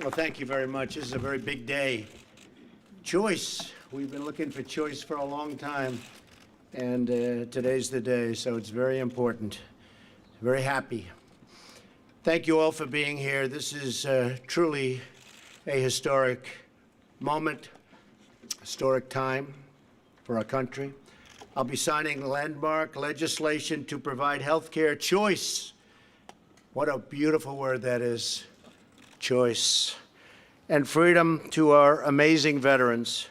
Well, thank you very much. This is a very big day. Choice. We've been looking for choice for a long time, and today's the day, so it's very important. Very happy. Thank you all for being here. This is truly a historic moment, historic time for our country. I'll be signing landmark legislation to provide health care choice. What a beautiful word that is, choice. And freedom to our amazing veterans.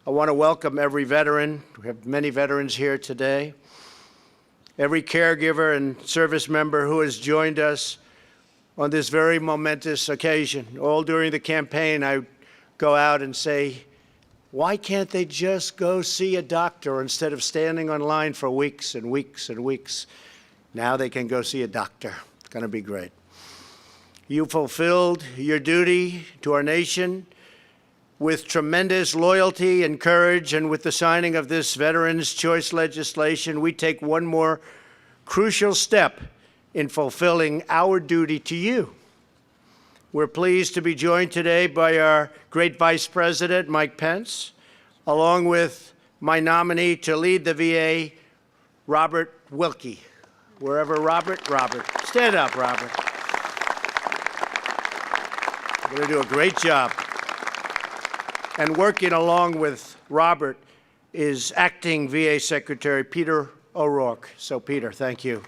I want to welcome every veteran. We have many veterans here today. Every caregiver and service member who has joined us on this very momentous occasion. All during the campaign, I go out and say, why can't they just go see a doctor instead of standing online for weeks and weeks and weeks? Now they can go see a doctor. It's going to be great. You fulfilled your duty to our nation with tremendous loyalty and courage, and with the signing of this Veterans' Choice legislation, we take one more crucial step in fulfilling our duty to you. We're pleased to be joined today by our great Vice President, Mike Pence, along with my nominee to lead the VA, Robert Wilkie. Wherever Robert. Stand up, Robert. You're going to do a great job. And working along with Robert is Acting VA Secretary Peter O'Rourke. So, Peter, thank you.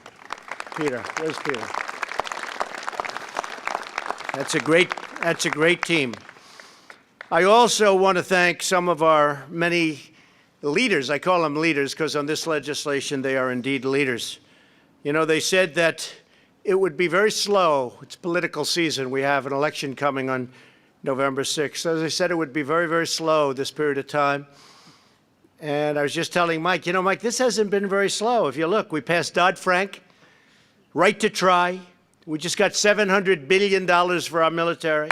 Peter, where's Peter? That's a great team. I also want to thank some of our many leaders. I call them leaders because on this legislation they are indeed leaders. You know, they said that it would be very slow. It's political season. We have an election coming on November 6th. As I said, it would be very, very slow this period of time. And I was just telling Mike, you know, Mike, this hasn't been very slow. If you look, we passed Dodd-Frank, right to try. We just got $700 billion for our military.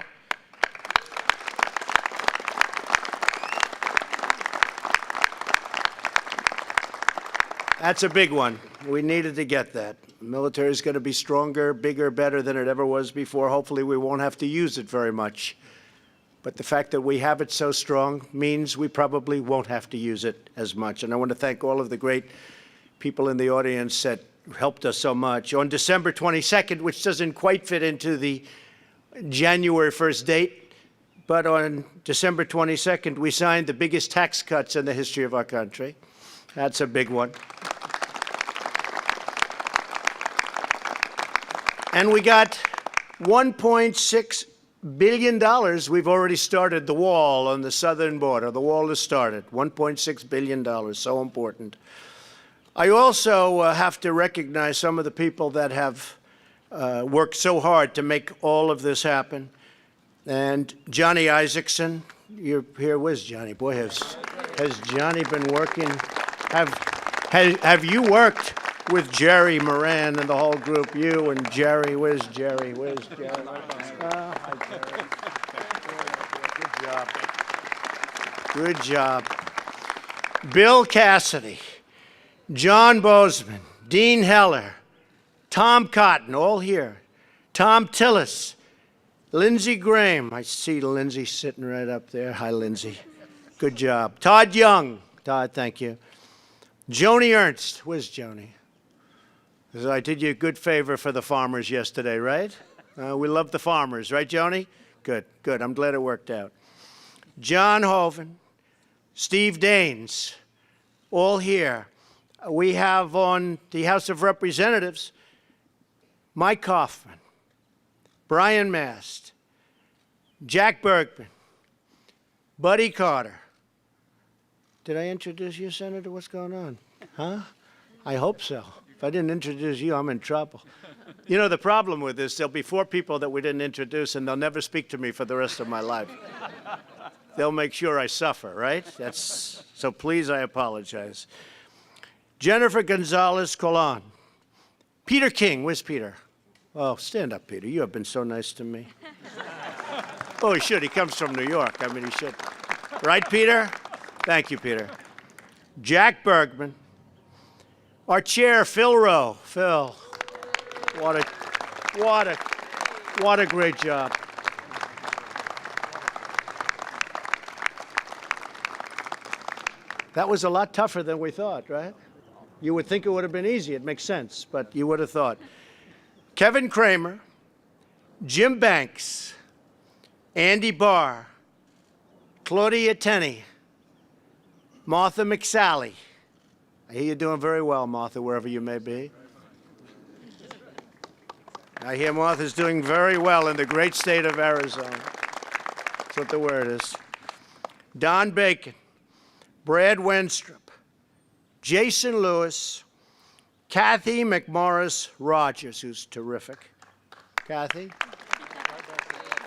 That's a big one. We needed to get that. The military is going to be stronger, bigger, better than it ever was before. Hopefully, we won't have to use it very much. But the fact that we have it so strong means we probably won't have to use it as much. And I want to thank all of the great people in the audience that helped us so much. On December 22nd, which doesn't quite fit into the January 1st date, but on December 22nd, we signed the biggest tax cuts in the history of our country. That's a big one. And we got $1.6 billion. We've already started the wall on the southern border. The wall has started. $1.6 billion, so important. I also have to recognize some of the people that have worked so hard to make all of this happen. And Johnny Isaacson, you're here. Where's Johnny? Boy, has Johnny been working? Have you worked with Jerry Moran and the whole group? You and Jerry. Where's Jerry? Where's Jerry? Hi, Jerry. Good job. Bill Cassidy, John Bozeman, Dean Heller, Tom Cotton, all here. Tom Tillis, Lindsey Graham. I see Lindsey sitting right up there. Hi, Lindsey. Good job. Todd Young. Todd, thank you. Joni Ernst. Where's Joni? I did you a good favor for the farmers yesterday, right? We love the farmers, right, Joni? Good, good. I'm glad it worked out. John Hoven, Steve Daines, all here. We have on the House of Representatives, Mike Kaufman, Brian Mast, Jack Bergman, Buddy Carter. Did I introduce you, Senator? What's going on? Huh? I hope so. If I didn't introduce you, I'm in trouble. You know, the problem with this, there'll be 4 people that we didn't introduce, and they'll never speak to me for the rest of my life. They'll make sure I suffer, right? So please, I apologize. Jennifer Gonzalez Colon. Peter King. Where's Peter? Oh, stand up, Peter. You have been so nice to me. Oh, he should. He comes from New York. I mean, he should. Right, Peter? Thank you, Peter. Jack Bergman. Our chair, Phil Rowe. Phil, what a great job. That was a lot tougher than we thought, right? You would think it would have been easy. It makes sense, but you would have thought. Kevin Kramer, Jim Banks, Andy Barr, Claudia Tenney, Martha McSally. I hear you're doing very well, Martha, wherever you may be. I hear Martha's doing very well in the great state of Arizona. That's what the word is. Don Bacon, Brad Wenstrup, Jason Lewis, Kathy McMorris Rogers, who's terrific. Kathy?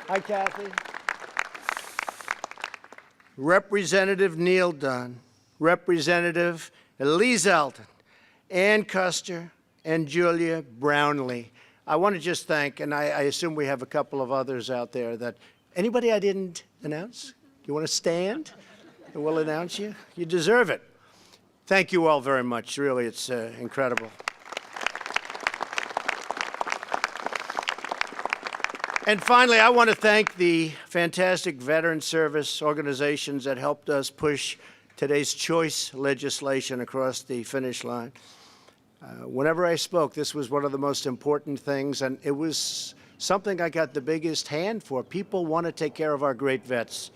Hi, Kathy. Representative Neil Dunn, Representative Elise Elton, Ann Custer, and Julia Brownlee. I want to just thank, and I assume we have a couple of others out there that, anybody I didn't announce? You want to stand? And we'll announce you. You deserve it. Thank you all very much. Really, it's incredible. And finally, I want to thank the fantastic veteran service organizations that helped us push today's choice legislation across the finish line. Whenever I spoke, this was one of the most important things, and it was something I got the biggest hand for. People want to take care of our great vets.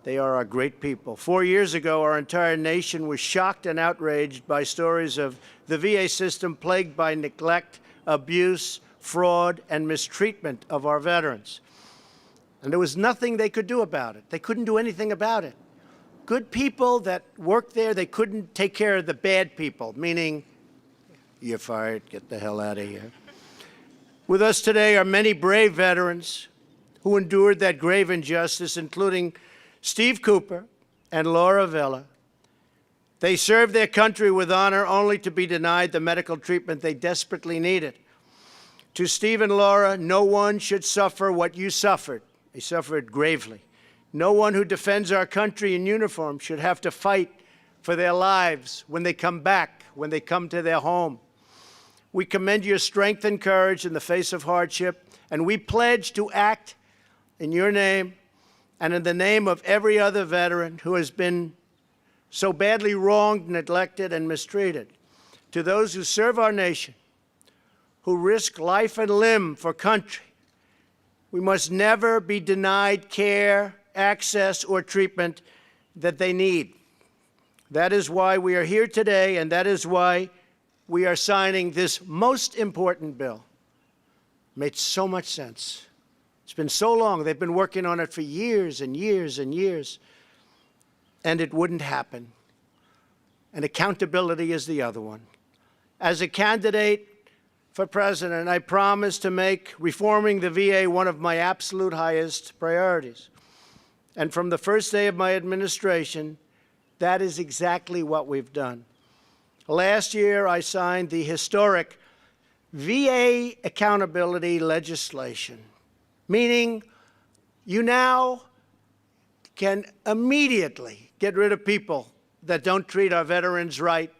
They are our great people. 4 years ago, our entire nation was shocked and outraged by stories of the VA system plagued by neglect, abuse, fraud, and mistreatment of our veterans. And there was nothing they could do about it. They couldn't do anything about it. Good people that worked there, they couldn't take care of the bad people, meaning, you're fired, get the hell out of here. With us today are many brave veterans who endured that grave injustice, including Steve Cooper and Laura Villa. They served their country with honor only to be denied the medical treatment they desperately needed. To Steve and Laura, no one should suffer what you suffered. They suffered gravely. No one who defends our country in uniform should have to fight for their lives when they come back, when they come to their home. We commend your strength and courage in the face of hardship, and we pledge to act in your name and in the name of every other veteran who has been so badly wronged, neglected, and mistreated. To those who serve our nation, who risk life and limb for country, we must never be denied care, access, or treatment that they need. That is why we are here today, and that is why we are signing this most important bill. It made so much sense. It's been so long. They've been working on it for years and years and years, and it wouldn't happen. And accountability is the other one. As a candidate for president, I promise to make reforming the VA one of my absolute highest priorities. And from the first day of my administration, that is exactly what we've done. Last year, I signed the historic VA accountability legislation, meaning you now can immediately get rid of people that don't treat our veterans right,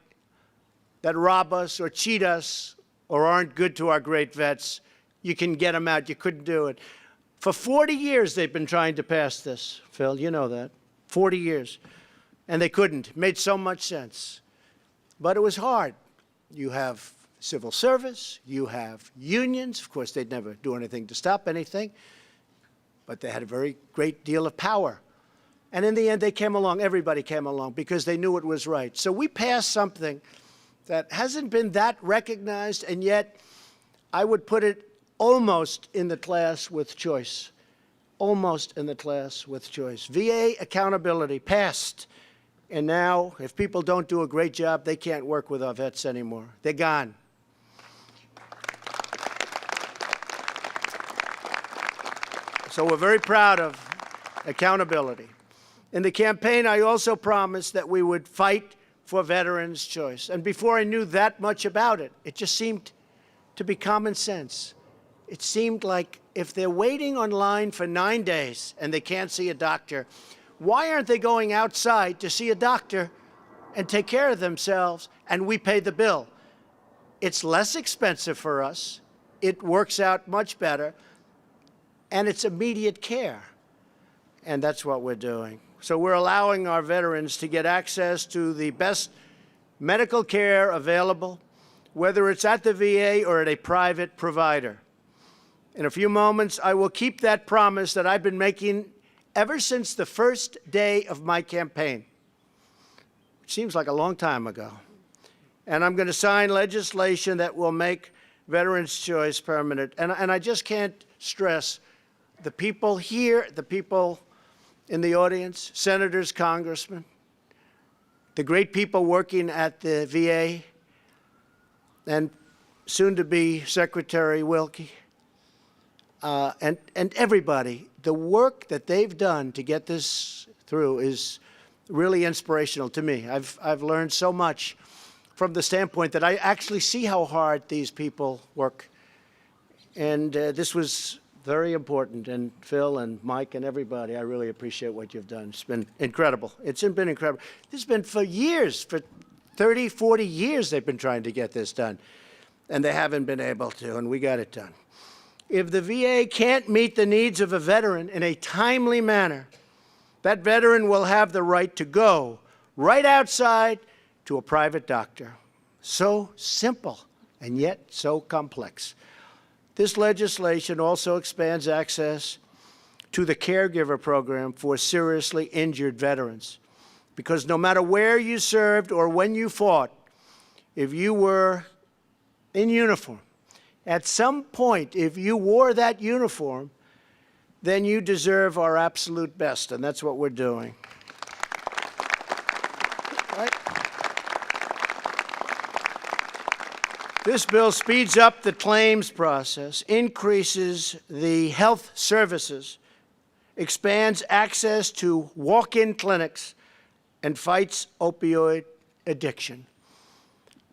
that rob us or cheat us or aren't good to our great vets. You can get them out. You couldn't do it. For 40 years, they've been trying to pass this, Phil. You know that. 40 years. And they couldn't. It made so much sense. But it was hard. You have civil service. You have unions. Of course, they'd never do anything to stop anything. But they had a very great deal of power. And in the end, they came along. Everybody came along because they knew it was right. So we passed something that hasn't been that recognized, and yet I would put it almost in the class with choice. Almost in the class with choice. VA accountability passed. And now, if people don't do a great job, they can't work with our vets anymore. They're gone. So we're very proud of accountability. In the campaign, I also promised that we would fight for veterans' choice. And before I knew that much about it, it just seemed to be common sense. It seemed like if they're waiting online for 9 days and they can't see a doctor, why aren't they going outside to see a doctor and take care of themselves, and we pay the bill? It's less expensive for us. It works out much better, and it's immediate care. And that's what we're doing. So we're allowing our veterans to get access to the best medical care available, whether it's at the VA or at a private provider. In a few moments, I will keep that promise that I've been making ever since the first day of my campaign. It seems like a long time ago. And I'm going to sign legislation that will make Veterans Choice permanent. And I just can't stress the people here, the people in the audience, senators, congressmen, the great people working at the VA, and soon-to-be Secretary Wilkie, and everybody. The work that they've done to get this through is really inspirational to me. I've learned so much from the standpoint that I actually see how hard these people work. And this was very important. And Phil and Mike and everybody, I really appreciate what you've done. It's been incredible. It's been incredible. This has been for years, for 30, 40 years they've been trying to get this done. And they haven't been able to, and we got it done. If the VA can't meet the needs of a veteran in a timely manner, that veteran will have the right to go right outside to a private doctor. So simple, and yet so complex. This legislation also expands access to the caregiver program for seriously injured veterans. Because no matter where you served or when you fought, if you were in uniform, at some point, if you wore that uniform, then you deserve our absolute best, and that's what we're doing. Right? This bill speeds up the claims process, increases the health services, expands access to walk-in clinics, and fights opioid addiction.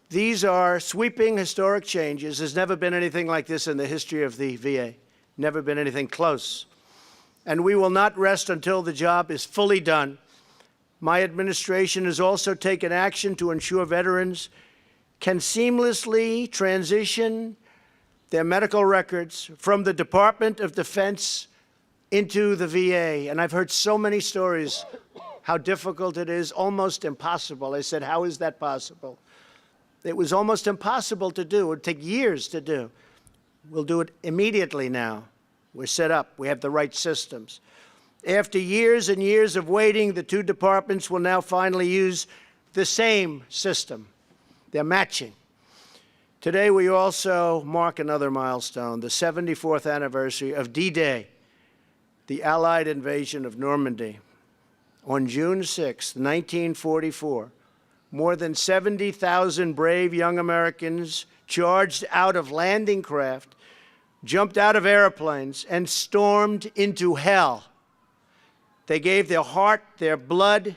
These are sweeping, historic changes. There's never been anything like this in the history of the VA. Never been anything close. And we will not rest until the job is fully done. My administration has also taken action to ensure veterans can seamlessly transition their medical records from the Department of Defense into the VA. And I've heard so many stories how difficult it is, almost impossible. I said, how is that possible? It was almost impossible to do. It would take years to do. We'll do it immediately now. We're set up. We have the right systems. After years and years of waiting, the two departments will now finally use the same system. They're matching. Today, we also mark another milestone, the 74th anniversary of D-Day, the Allied invasion of Normandy. On June 6, 1944, more than 70,000 brave young Americans charged out of landing craft, jumped out of airplanes, and stormed into hell. They gave their heart, their blood,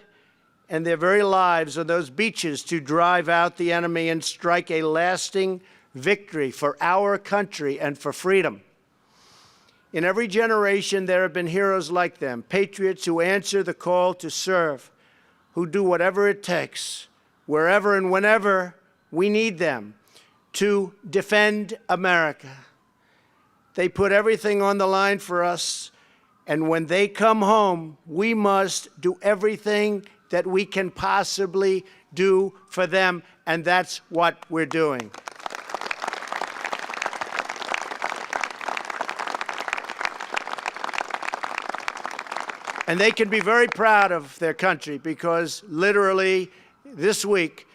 and their very lives on those beaches to drive out the enemy and strike a lasting victory for our country and for freedom. In every generation, there have been heroes like them, patriots who answer the call to serve, who do whatever it takes, wherever and whenever we need them, to defend America. They put everything on the line for us, and when they come home, we must do everything that we can possibly do for them, and that's what we're doing. And they can be very proud of their country because literally this week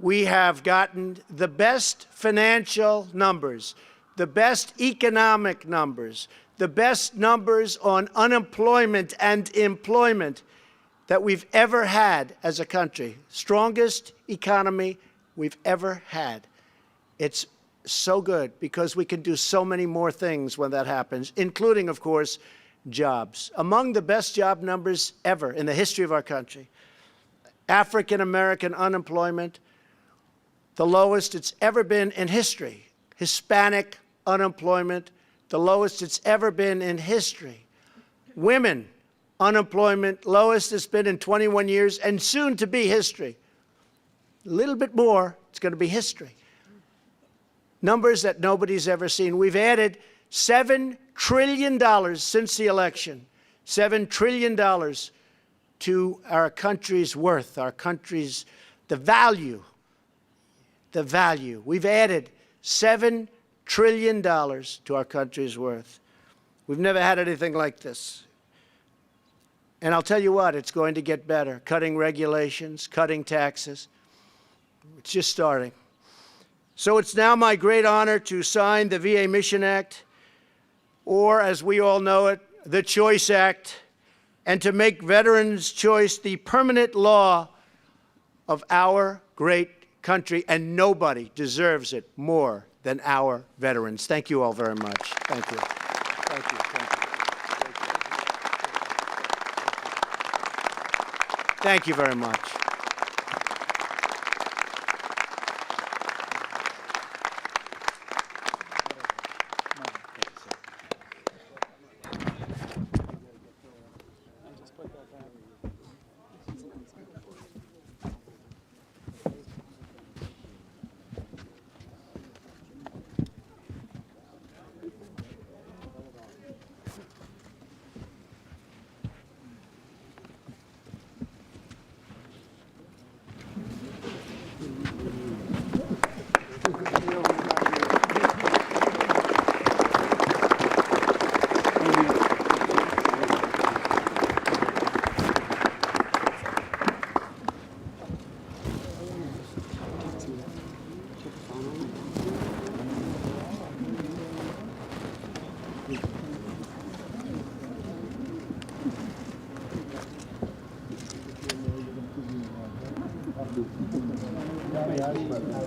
we have gotten the best financial numbers, the best economic numbers, the best numbers on unemployment and employment that we've ever had as a country. Strongest economy we've ever had. It's so good because we can do so many more things when that happens, including, of course, jobs. Among the best job numbers ever in the history of our country. African American unemployment, the lowest it's ever been in history. Hispanic unemployment, the lowest it's ever been in history. Women unemployment, lowest it's been in 21 years, and soon to be history. A little bit more, it's going to be history. Numbers that nobody's ever seen. We've added $7 trillion since the election, $7 trillion to our country's worth, our country's, the value. We've added $7 trillion to our country's worth. We've never had anything like this. And I'll tell you what, it's going to get better. Cutting regulations, cutting taxes. It's just starting. So it's now my great honor to sign the VA Mission Act, or as we all know it, the Choice Act, and to make Veterans' Choice the permanent law of our great country, and nobody deserves it more than our veterans. Thank you all very much. Thank you. Thank you. Thank you. Thank you very much.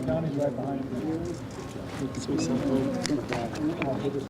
Johnny's right behind you.